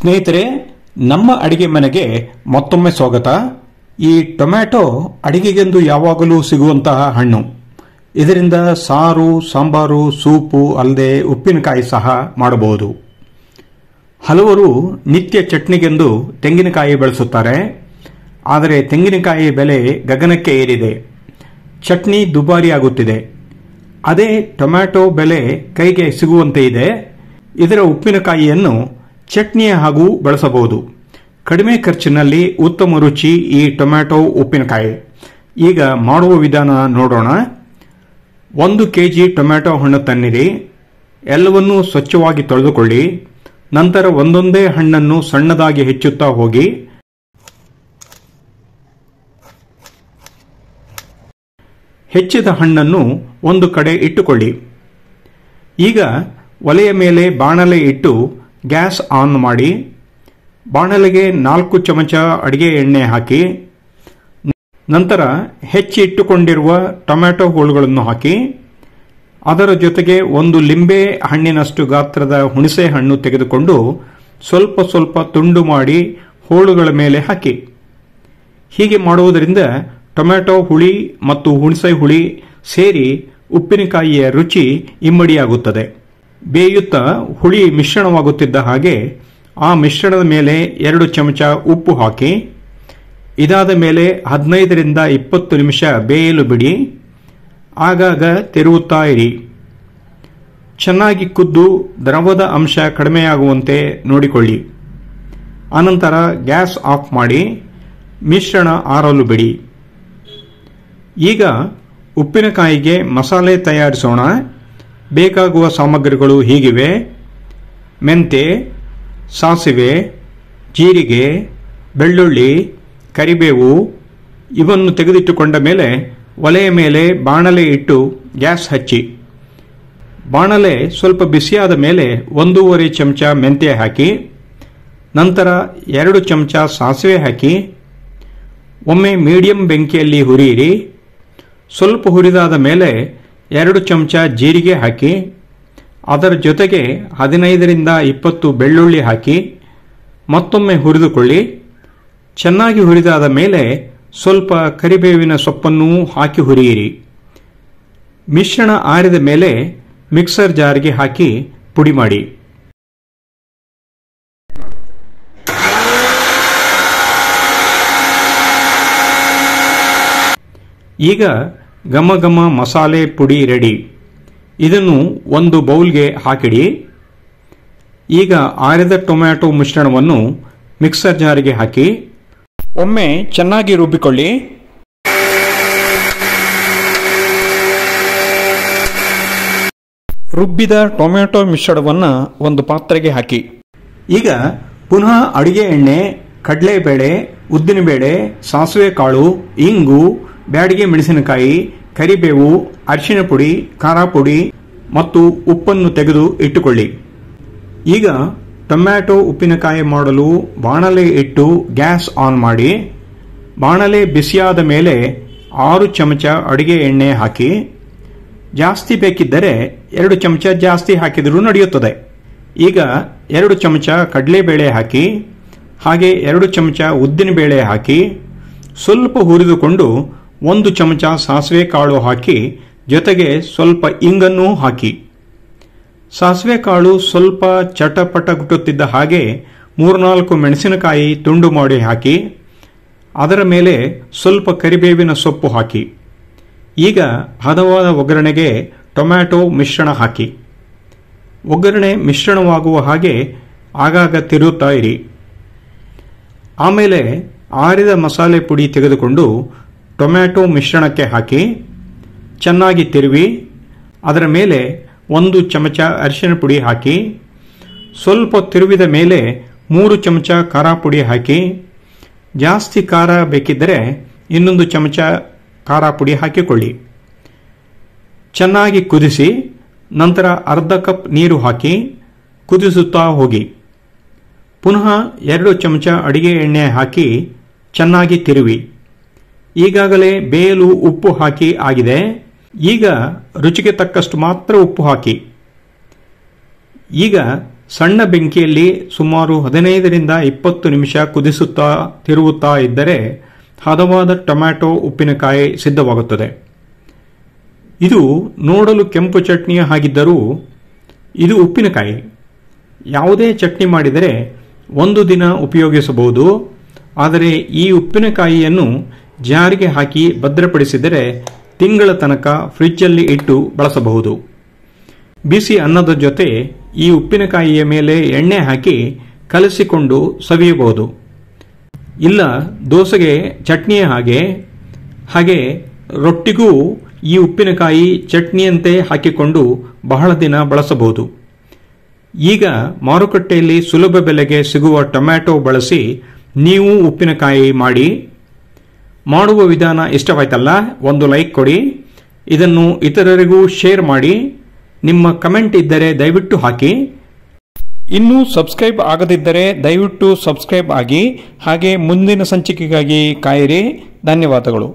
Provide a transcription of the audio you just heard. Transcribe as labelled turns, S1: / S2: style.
S1: ಸ್ನೇಹಿತರೆ, ನಮ್ಮ ಅಡಿಗೆ ಮನೆಗೆ ಮತ್ತೊಮ್ಮೆ ಸ್ವಾಗತ. ಈ ಟೊಮ್ಯಾಟೊ ಅಡಿಗೆಗೆಂದು ಯಾವಾಗಲೂ ಸಿಗುವಂತಹ ಹಣ್ಣು. ಇದರಿಂದ ಸಾರು, ಸಾಂಬಾರು, ಸೂಪು ಅಲ್ಲದೆ ಉಪ್ಪಿನಕಾಯಿ ಸಹ ಮಾಡಬಹುದು. ಹಲವರು ನಿತ್ಯ ಚಟ್ನಿಗೆಂದು ತೆಂಗಿನಕಾಯಿ ಬಳಸುತ್ತಾರೆ. ಆದರೆ ತೆಂಗಿನಕಾಯಿ ಬೆಲೆ ಗಗನಕ್ಕೆ ಏರಿದೆ. ಚಟ್ನಿ ದುಬಾರಿಯಾಗುತ್ತಿದೆ. ಅದೇ ಟೊಮ್ಯಾಟೊ ಬೆಲೆ ಕೈಗೆ ಸಿಗುವಂತೆ ಇದೆ. ಇದರ ಉಪ್ಪಿನಕಾಯಿಯನ್ನು ಚಟ್ನಿಯ ಹಾಗೂ ಬಳಸಬಹುದು. ಕಡಿಮೆ ಖರ್ಚಿನಲ್ಲಿ ಉತ್ತಮ ರುಚಿ ಈ ಟೊಮ್ಯಾಟೊ ಉಪ್ಪಿನಕಾಯಿ. ಈಗ ಮಾಡುವ ವಿಧಾನ ನೋಡೋಣ. 1 ಕೆಜಿ ಟೊಮ್ಯಾಟೊ ಹಣ್ಣು ತನ್ನಿರಿ. ಎಲ್ಲವನ್ನೂ ಸ್ವಚ್ಛವಾಗಿ ತೊಳೆದುಕೊಳ್ಳಿ. ನಂತರ ಒಂದೊಂದೇ ಹಣ್ಣನ್ನು ಸಣ್ಣದಾಗಿ ಹೆಚ್ಚುತ್ತಾ ಹೋಗಿ. ಹೆಚ್ಚಿದ ಹಣ್ಣನ್ನು ಒಂದು ಕಡೆ ಇಟ್ಟುಕೊಳ್ಳಿ. ಈಗ ಒಲೆಯ ಮೇಲೆ ಬಾಣಲೆ ಇಟ್ಟು ಗ್ಯಾಸ್ ಆನ್ ಮಾಡಿ. ಬಾಣಲೆಗೆ 4 ಚಮಚ ಅಡಿಗೆ ಎಣ್ಣೆ ಹಾಕಿ. ನಂತರ ಹೆಚ್ಚಿ ಇಟ್ಟುಕೊಂಡಿರುವ ಟೊಮ್ಯಾಟೊ ಹೋಳುಗಳನ್ನು ಹಾಕಿ. ಅದರ ಜೊತೆಗೆ 1 ಲಿಂಬೆ ಹಣ್ಣಿನಷ್ಟು ಗಾತ್ರದ ಹುಣಸೆ ಹಣ್ಣು ತೆಗೆದುಕೊಂಡು ಸ್ವಲ್ಪ ಸ್ವಲ್ಪ ತುಂಡು ಮಾಡಿ ಹೋಳುಗಳ ಮೇಲೆ ಹಾಕಿ. ಹೀಗೆ ಮಾಡುವುದರಿಂದ ಟೊಮ್ಯಾಟೊ ಹುಳಿ ಮತ್ತು ಹುಣಸೆ ಹುಳಿ ಸೇರಿ ಉಪ್ಪಿನಕಾಯಿಯ ರುಚಿ ಇಮ್ಮಡಿಯಾಗುತ್ತದೆ. ಬೇಯುತ್ತಾ ಹುಳಿ ಮಿಶ್ರಣವಾಗುತ್ತಿದ್ದ ಹಾಗೆ ಆ ಮಿಶ್ರಣದ ಮೇಲೆ 2 ಚಮಚ ಉಪ್ಪು ಹಾಕಿ. ಇದಾದ ಮೇಲೆ 15ರಿಂದ 20 ನಿಮಿಷ ಬೇಯಲು ಬಿಡಿ. ಆಗಾಗ ತಿರುಗುತ್ತಾ ಇರಿ. ಚೆನ್ನಾಗಿ ಕುದ್ದು ದ್ರವದ ಅಂಶ ಕಡಿಮೆಯಾಗುವಂತೆ ನೋಡಿಕೊಳ್ಳಿ. ಅನಂತರ ಗ್ಯಾಸ್ ಆಫ್ ಮಾಡಿ ಮಿಶ್ರಣ ಆರಲು ಬಿಡಿ. ಈಗ ಉಪ್ಪಿನಕಾಯಿಗೆ ಮಸಾಲೆ ತಯಾರಿಸೋಣ. ಬೇಕಾಗುವ ಸಾಮಗ್ರಿಗಳು ಹೀಗಿವೆ: ಮೆಂತೆ, ಸಾಸಿವೆ, ಜೀರಿಗೆ, ಬೆಳ್ಳುಳ್ಳಿ, ಕರಿಬೇವು. ಇವನ್ನು ತೆಗೆದಿಟ್ಟುಕೊಂಡ ಮೇಲೆ ಒಲೆಯ ಮೇಲೆ ಬಾಣಲೆ ಇಟ್ಟು ಗ್ಯಾಸ್ ಹಚ್ಚಿ. ಬಾಣಲೆ ಸ್ವಲ್ಪ ಬಿಸಿಯಾದ ಮೇಲೆ 1.5 ಚಮಚ ಮೆಂತೆ ಹಾಕಿ. ನಂತರ 2 ಚಮಚ ಸಾಸಿವೆ ಹಾಕಿ. ಒಮ್ಮೆ ಮೀಡಿಯಂ ಬೆಂಕಿಯಲ್ಲಿ ಹುರಿಯಿರಿ. ಸ್ವಲ್ಪ ಹುರಿದಾದ ಮೇಲೆ 2 ಚಮಚ ಜೀರಿಗೆ ಹಾಕಿ. ಅದರ ಜೊತೆಗೆ 15ರಿಂದ 20 ಬೆಳ್ಳುಳ್ಳಿ ಹಾಕಿ ಮತ್ತೊಮ್ಮೆ ಹುರಿದುಕೊಳ್ಳಿ. ಚೆನ್ನಾಗಿ ಹುರಿದಾದ ಮೇಲೆ ಸ್ವಲ್ಪ ಕರಿಬೇವಿನ ಸೊಪ್ಪನ್ನು ಹಾಕಿ ಹುರಿಯಿರಿ. ಮಿಶ್ರಣ ಆರಿದ ಮೇಲೆ ಮಿಕ್ಸರ್ ಜಾರ್ಗೆ ಹಾಕಿ ಪುಡಿ ಮಾಡಿ. ಈಗ ಘಮ ಘಮ ಮಸಾಲೆ ಪುಡಿ ರೆಡಿ. ಇದನ್ನು ಒಂದು ಬೌಲ್ಗೆ ಹಾಕಿಡಿ. ಈಗ ಆರಿದ ಟೊಮ್ಯಾಟೊ ಮಿಶ್ರಣವನ್ನು ಮಿಕ್ಸರ್ ಜಾರಿಗೆ ಹಾಕಿ ಒಮ್ಮೆ ಚೆನ್ನಾಗಿ ರುಬ್ಬಿಕೊಳ್ಳಿ. ರುಬ್ಬಿದ ಟೊಮ್ಯಾಟೊ ಮಿಶ್ರಣವನ್ನು ಒಂದು ಪಾತ್ರೆಗೆ ಹಾಕಿ. ಈಗ ಪುನಃ ಅಡಿಗೆ ಎಣ್ಣೆ, ಕಡಲೆಬೇಳೆ, ಉದ್ದಿನಬೇಳೆ, ಸಾಸಿವೆ ಕಾಳು, ಇಂಗು, ಬ್ಯಾಡಿಗೆ ಮೆಣಸಿನಕಾಯಿ, ಕರಿಬೇವು, ಅರಿಶಿನ ಪುಡಿ, ಖಾರ ಪುಡಿ ಮತ್ತು ಉಪ್ಪನ್ನು ತೆಗೆದು ಇಟ್ಟುಕೊಳ್ಳಿ. ಈಗ ಟೊಮ್ಯಾಟೊ ಉಪ್ಪಿನಕಾಯಿ ಮಾಡಲು ಬಾಣಲೆ ಇಟ್ಟು ಗ್ಯಾಸ್ ಆನ್ ಮಾಡಿ. ಬಾಣಲೆ ಬಿಸಿಯಾದ ಮೇಲೆ 6 ಚಮಚ ಅಡಿಗೆ ಎಣ್ಣೆ ಹಾಕಿ. ಜಾಸ್ತಿ ಬೇಕಿದ್ದರೆ 2 ಚಮಚ ಜಾಸ್ತಿ ಹಾಕಿದರೂ ನಡೆಯುತ್ತದೆ. ಈಗ 2 ಚಮಚ ಕಡಲೆಬೇಳೆ ಹಾಕಿ. ಹಾಗೆ 2 ಚಮಚ ಉದ್ದಿನಬೇಳೆ ಹಾಕಿ ಸ್ವಲ್ಪ ಹುರಿದುಕೊಂಡು 1 ಚಮಚ ಸಾಸಿವೆ ಕಾಳು ಹಾಕಿ ಜೊತೆಗೆ ಸ್ವಲ್ಪ ಇಂಗನ್ನು ಹಾಕಿ. ಸಾಸಿವೆ ಕಾಳು ಸ್ವಲ್ಪ ಚಟಪಟ ಗುಟ್ಟುತ್ತಿದ್ದ ಹಾಗೆ 3-4 ಮೆಣಸಿನಕಾಯಿ ತುಂಡು ಮಾಡಿ ಹಾಕಿ. ಅದರ ಮೇಲೆ ಸ್ವಲ್ಪ ಕರಿಬೇವಿನ ಸೊಪ್ಪು ಹಾಕಿ. ಈಗ ಹದವಾದ ಒಗ್ಗರಣೆಗೆ ಟೊಮ್ಯಾಟೊ ಮಿಶ್ರಣ ಹಾಕಿ. ಒಗ್ಗರಣೆ ಮಿಶ್ರಣವಾಗುವ ಹಾಗೆ ಆಗಾಗ ತಿರುಗುತ್ತಾ ಇರಿ. ಆಮೇಲೆ ಆರಿದ ಮಸಾಲೆ ಪುಡಿ ತೆಗೆದುಕೊಂಡು ಟೊಮ್ಯಾಟೊ ಮಿಶ್ರಣಕ್ಕೆ ಹಾಕಿ ಚೆನ್ನಾಗಿ ತಿರುವಿ. ಅದರ ಮೇಲೆ 1 ಚಮಚ ಅರಿಶಿನ ಪುಡಿ ಹಾಕಿ. ಸ್ವಲ್ಪ ತಿರುವಿದ ಮೇಲೆ 3 ಚಮಚ ಖಾರ ಪುಡಿ ಹಾಕಿ. ಜಾಸ್ತಿ ಖಾರ ಬೇಕಿದ್ದರೆ 1 ಚಮಚ ಖಾರ ಪುಡಿ ಹಾಕಿಕೊಳ್ಳಿ. ಚೆನ್ನಾಗಿ ಕುದಿಸಿ. ನಂತರ ಅರ್ಧ ಕಪ್ ನೀರು ಹಾಕಿ ಕುದಿಸುತ್ತಾ ಹೋಗಿ. ಪುನಃ 2 ಚಮಚ ಅಡಿಗೆ ಎಣ್ಣೆ ಹಾಕಿ ಚೆನ್ನಾಗಿ ತಿರುವಿ. ಈಗಾಗಲೇ ಬೇಯಲು ಉಪ್ಪು ಹಾಕಿ ಆಗಿದೆ. ಈಗ ರುಚಿಗೆ ತಕ್ಕಷ್ಟು ಮಾತ್ರ ಉಪ್ಪು ಹಾಕಿ. ಈಗ ಸಣ್ಣ ಬೆಂಕಿಯಲ್ಲಿ ಸುಮಾರು 15ರಿಂದ 20 ನಿಮಿಷ ಕುದಿಸುತ್ತಾ ತಿರುಗುತ್ತಾ ಇದ್ದರೆ ಹದವಾದ ಟೊಮ್ಯಾಟೊ ಉಪ್ಪಿನಕಾಯಿ ಸಿದ್ಧವಾಗುತ್ತದೆ. ಇದು ನೋಡಲು ಕೆಂಪು ಚಟ್ನಿಯ ಹಾಗಿದ್ದರೂ ಇದು ಉಪ್ಪಿನಕಾಯಿ. ಯಾವುದೇ ಚಟ್ನಿ ಮಾಡಿದರೆ ಒಂದು ದಿನ ಉಪಯೋಗಿಸಬಹುದು. ಆದರೆ ಈ ಉಪ್ಪಿನಕಾಯಿಯನ್ನು ಜಾರಿಗೆ ಹಾಕಿ ಭದ್ರಪಡಿಸಿದರೆ ತಿಂಗಳ ತನಕ ಫ್ರಿಡ್ಜಲ್ಲಿ ಇಟ್ಟು ಬಳಸಬಹುದು. ಬಿಸಿ ಅನ್ನದ ಜೊತೆ ಈ ಉಪ್ಪಿನಕಾಯಿಯ ಮೇಲೆ ಎಣ್ಣೆ ಹಾಕಿ ಕಲಸಿಕೊಂಡು ಸವಿಯಬಹುದು. ಇಲ್ಲ ದೋಸೆಗೆ ಚಟ್ನಿಯ ಹಾಗೆ ರೊಟ್ಟಿಗೂ ಈ ಉಪ್ಪಿನಕಾಯಿ ಚಟ್ನಿಯಂತೆ ಹಾಕಿಕೊಂಡು ಬಹಳ ದಿನ ಬಳಸಬಹುದು. ಈಗ ಮಾರುಕಟ್ಟೆಯಲ್ಲಿ ಸುಲಭ ಬೆಲೆಗೆ ಸಿಗುವ ಟೊಮ್ಯಾಟೊ ಬಳಸಿ ನೀವು ಉಪ್ಪಿನಕಾಯಿ ಮಾಡಿ. ಮಾಡುವ ವಿಧಾನ ಇಷ್ಟವಾಯ್ತಲ್ಲ? ಒಂದು ಲೈಕ್ ಕೊಡಿ. ಇದನ್ನು ಇತರರಿಗೂ ಶೇರ್ ಮಾಡಿ. ನಿಮ್ಮ ಕಮೆಂಟ್ ಇದ್ದರೆ ದಯವಿಟ್ಟು ಹಾಕಿ. ಇನ್ನೂ ಸಬ್ಸ್ಕ್ರೈಬ್ ಆಗದಿದ್ದರೆ ದಯವಿಟ್ಟು ಸಬ್ಸ್ಕ್ರೈಬ್ ಆಗಿ. ಹಾಗೆ ಮುಂದಿನ ಸಂಚಿಕೆಗಾಗಿ ಕಾಯಿರಿ. ಧನ್ಯವಾದಗಳು.